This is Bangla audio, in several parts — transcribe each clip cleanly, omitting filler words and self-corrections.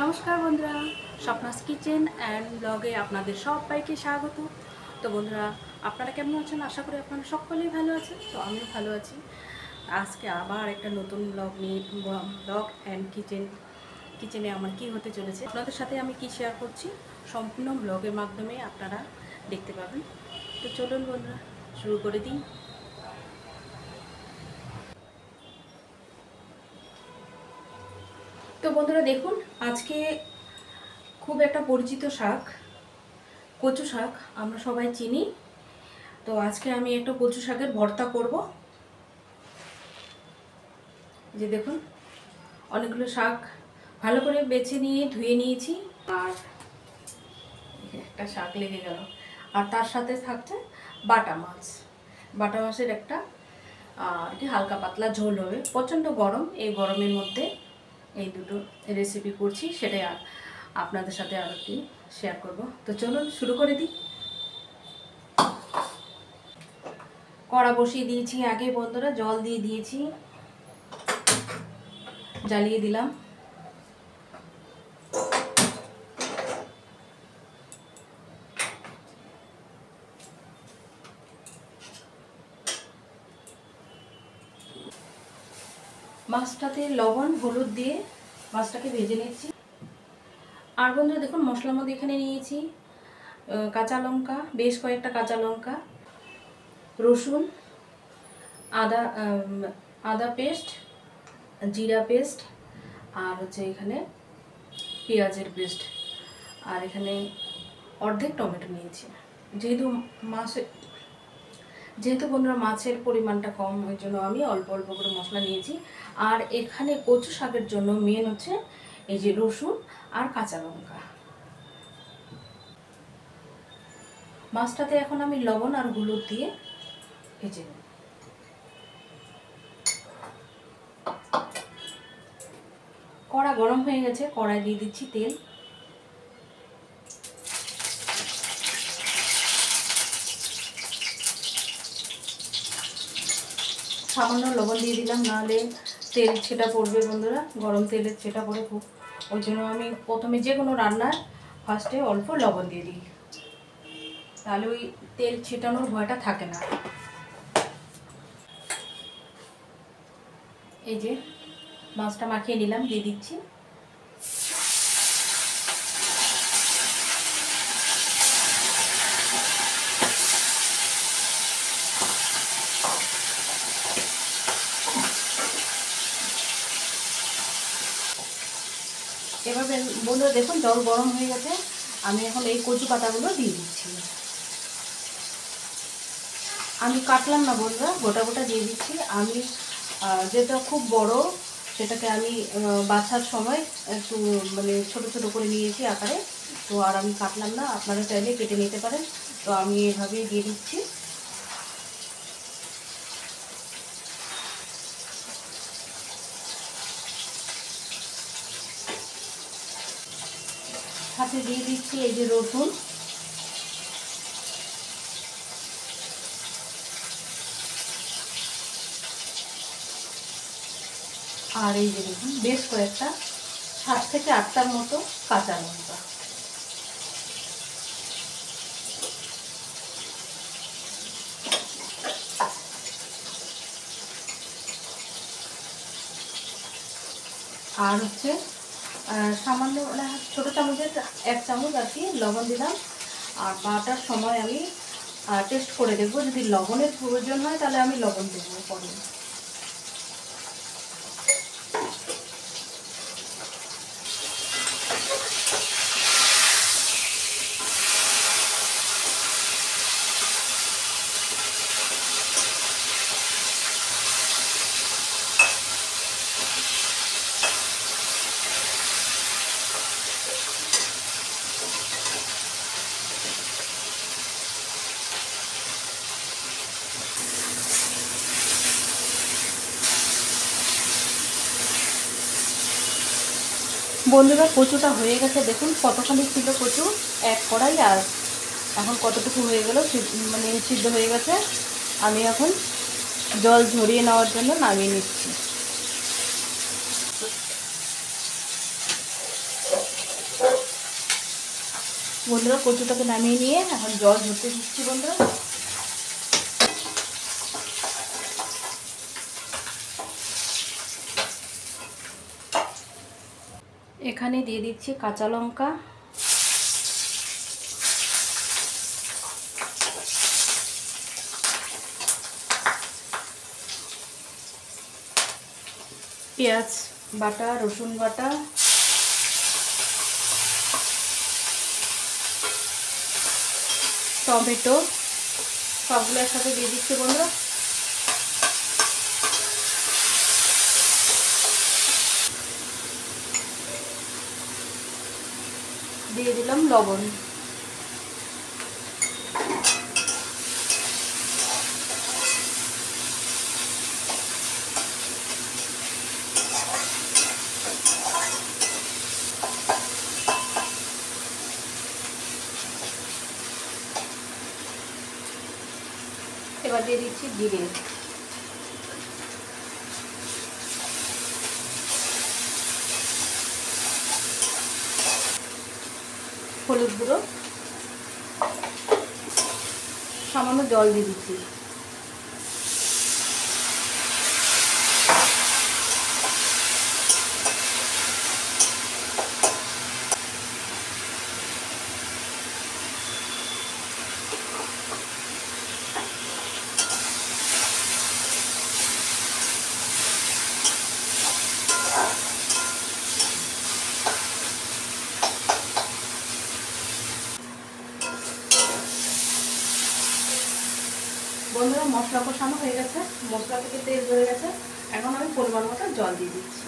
নমস্কার বন্ধুরা, স্বপ্নাস কিচেন অ্যান্ড ব্লগে আপনাদের সবাইকে স্বাগত। তো বন্ধুরা, আপনারা কেমন আছেন? আশা করি আপনারা সকলেই ভালো আছেন। তো আমিও ভালো আছি। আজকে আবার একটা নতুন ব্লগ নিয়ে ব্লগ অ্যান্ড কিচেনে আমার কি হতে চলেছে আপনাদের সাথে আমি কি শেয়ার করছি সম্পূর্ণ ব্লগের মাধ্যমে আপনারা দেখতে পাবেন। তো চলুন বন্ধুরা, শুরু করে দিই। তো বন্ধুরা দেখুন, আজকে খুব একটা পরিচিত শাক, কচু শাক আমরা সবাই চিনি। তো আজকে আমি একটা কচু শাকের ভর্তা করব। যে দেখুন, অনেকগুলো শাক ভালো করে বেছে নিয়ে ধুয়ে নিয়েছি, আর একটা শাক লেগে গেল। আর তার সাথে থাকছে বাটা মাছ। বাটা মাছের একটা আর কি হালকা পাতলা ঝোল হবে। প্রচণ্ড গরম, এই গরমের মধ্যে এই দুটো রেসিপি করছি, সেটাই আপনাদের সাথে আর কি শেয়ার করব। তো চলুন শুরু করে দিই। কড়া বসিয়ে দিয়েছি আগে বন্ধুরা, জল দিয়ে দিয়েছি, জ্বালিয়ে দিলাম। মাছটাতে লবণ হলুদ দিয়ে মাছটাকে ভেজে নিচ্ছি। আর বন্ধুরা দেখুন, মশলার মধ্যে এখানে নিয়েছি কাঁচা লঙ্কা, বেশ কয়েকটা কাঁচা লঙ্কা, রসুন, আদা আদা পেস্ট, জিরা পেস্ট, আর হচ্ছে এখানে পেঁয়াজের পেস্ট, আর এখানে অর্ধেক টমেটো নিয়েছি। যেহেতু বন্ধুরা মাছের পরিমাণটা কম, ওই জন্য আমি অল্প অল্প করে মশলা নিয়েছি। আর এখানে কচু শাকের জন্য মেন হচ্ছে এই যে রসুন আর কাঁচা লঙ্কা। মাছটাতে এখন আমি লবণ আর হলুদ দিয়ে ভেজে নেব। কড়া গরম হয়ে গেছে, কড়াই দিয়ে দিচ্ছি তেল। সামান্য লবণ দিয়ে দিলাম, নাহলে তেল ছেটা পড়বে বন্ধুরা, গরম তেলের ছেটা পড়ে খুব। ওই জন্য আমি প্রথমে যে কোনো রান্নার ফার্স্টে অল্প লবণ দিয়ে দিই, তাহলে ওই তেল ছেটানোর ভয়টা থাকে না। এই যে মাছটা মাখিয়ে নিলাম, দিয়ে দিচ্ছি। এভাবে বন্ধুরা দেখুন, জল গরম হয়ে গেছে। আমি এখন এই কচু পাতাগুলো দিয়ে দিচ্ছি। আমি কাটলাম না বন্ধুরা, গোটা গোটা দিয়ে দিচ্ছি। আমি যেটা খুব বড় সেটাকে আমি বাছার সময় একটু মানে ছোট ছোট করে নিয়েছি আকারে। তো আর আমি কাটলাম না, আপনারা চাইলে কেটে নিতে পারেন। তো আমি এভাবেই দিয়ে দিচ্ছি। সাথে দিয়ে দিচ্ছি এই যে রসুন, আর এই যে দেখুন বেশ কয়েকটা 7 থেকে 8টার মতো কাঁচা লঙ্কা। আর হচ্ছে সামান্য ছোটো চামচের 1 চামচ আর কি লবণ দিলাম। আর বাটার সময় আমি টেস্ট করে দেখবো, যদি লবণের প্রয়োজন হয় তাহলে আমি লবণ দেবো পরে। বন্ধুরা কচুটা হয়ে গেছে, দেখুন কতখানি ছিল কচু এক কড়াই, আর এখন কতটুকু হয়ে গেল মানে সিদ্ধ হয়ে গেছে। আমি এখন জল ঝরিয়ে নেওয়ার জন্য নামিয়ে নিচ্ছি। বন্ধুরা কচুটাকে নামিয়ে নিয়ে এখন জল ঝরতে দিচ্ছি বন্ধুরা। এখানে দিয়ে দিচ্ছি কাঁচা লঙ্কা, পেঁয়াজ বাটা, রসুন বাটা, টমেটো সবগুলো একসাথে দিয়ে দিচ্ছি বন্ধুরা। দিয়ে দিলাম লবণ। এবার দিয়ে দিচ্ছি জিরে, হলুদ গুঁড়ো, সামান্য জল দিয়ে দিচ্ছি। বন্ধুরা মশলা কষানো হয়ে গেছে, মশলা থেকে তেল ধরে গেছে। এখন আমি পরিমাণ মতো জল দিয়ে দিচ্ছি।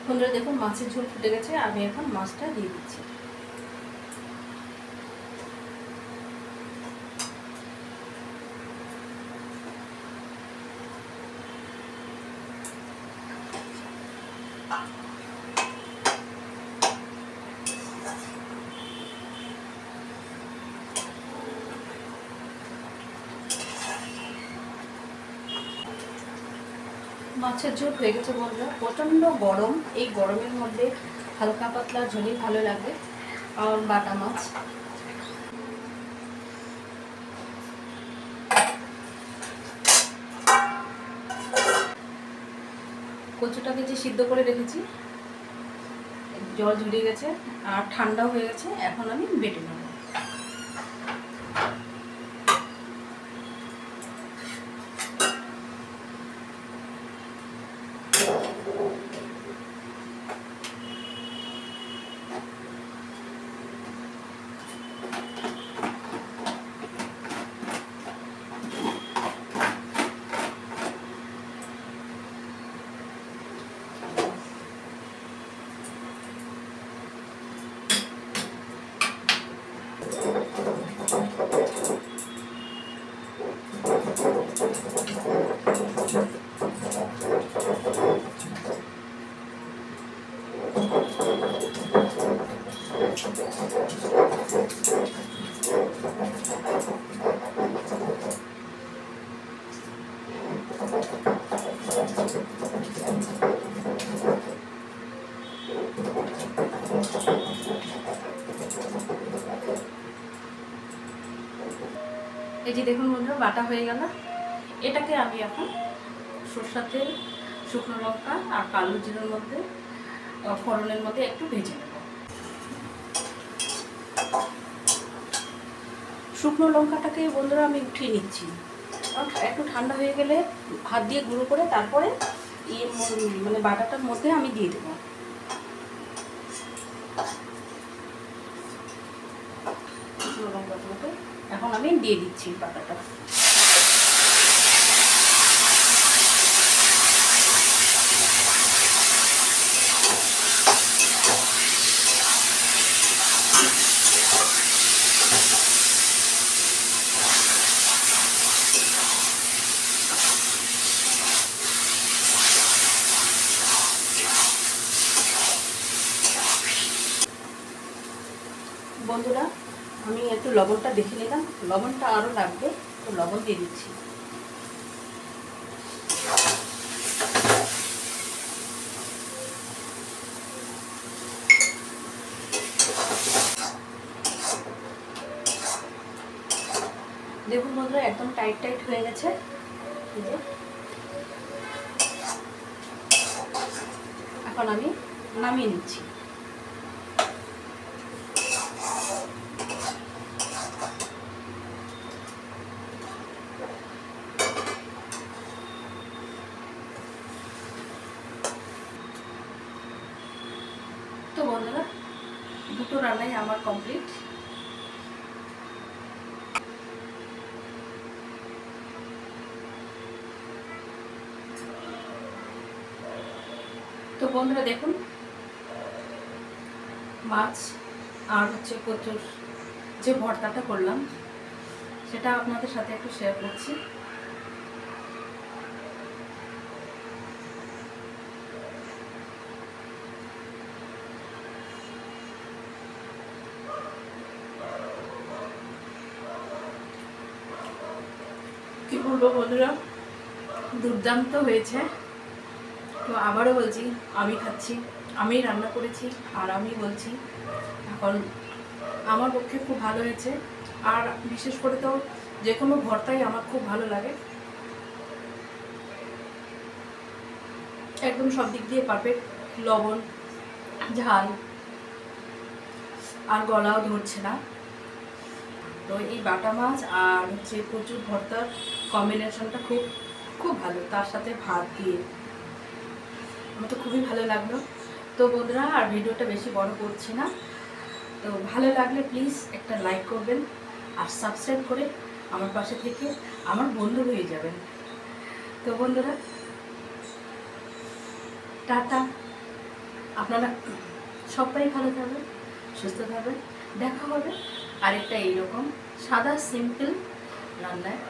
বন্ধুরা দেখুন মাছের ঝোল ফুটে গেছে, আমি এখন মাছটা দিয়ে দিচ্ছি। মাছের ঝোল হয়ে গেছে বন্ধুরা। প্রচণ্ড গরম, এই গরমের মধ্যে হালকা পাতলা ঝোলই ভালো লাগে। আর বাটা মাছ, কচুটাকে যে সিদ্ধ করে রেখেছি, জল ঝরিয়ে গেছে আর ঠান্ডা হয়ে গেছে। এখন আমি বেটে নেব। এই যে দেখুন বন্ধুরা বাটা হয়ে গেল। এটাকে আমি এখন সরষের তেল, শুকনো লঙ্কা আর কালো জিরার মধ্যে ফোড়নের মধ্যে একটু ভেজে নেব। শুকনো লঙ্কাটাকে বন্ধুরা আমি উঠিয়ে নিচ্ছি। একটু ঠান্ডা হয়ে গেলে হাত দিয়ে গুঁড়ো করে তারপরে মানে বাটাটার মধ্যে আমি দিয়ে দেবো। শুকনো লঙ্কাগুলোকে এখন আমি দিয়ে দিচ্ছি বাটাটা। বন্ধুরা, আমি একটু লবণটা দেখে নিলাম, লবণটা আরও লাগবে, তো লবণ দিয়ে দিচ্ছি। দেখুন বন্ধুরা, একদম টাইট টাইট হয়ে গেছে। এখন আমি নামিয়ে নিচ্ছি। তো বন্ধুরা, দুটো রান্নাই আমার কমপ্লিট। তো বন্ধুরা দেখুন, মাছ আর হচ্ছে কচুর যে ভর্তাটা করলাম সেটা আপনাদের সাথে একটু শেয়ার করছি। কি বলবো বন্ধুরা, দুর্দান্ত হয়েছে। তো আবারও বলছি, আমি খাচ্ছি, আমি রান্না করেছি আর আমি বলছি এখন আমার পক্ষে খুব ভালো হয়েছে। আর বিশেষ করে তো যে কোনো ভর্তাই আমার খুব ভালো লাগে, একদম সব দিক দিয়ে পারফেক্ট, লবণ, ঝাল আর গলাও ধরছে না। তো এই বাটা মাছ আর হচ্ছে কচুর ভর্তার কম্বিনেশনটা খুব খুব ভালো, তার সাথে ভাত দিয়ে আমার তো খুবই ভালো লাগলো। তো বন্ধুরা, আর ভিডিওটা বেশি বড় করছি না, তো ভালো লাগলে প্লিজ একটা লাইক করবেন আর সাবস্ক্রাইব করে আমার পাশে থেকে আমার বন্ধু হয়ে যাবেন। তো বন্ধুরা, টাটা, আপনারা সবাই ভালো থাকবেন, সুস্থ থাকবেন। দেখা হবে আরেকটা এইরকম সাদা সিম্পল রান্নায়।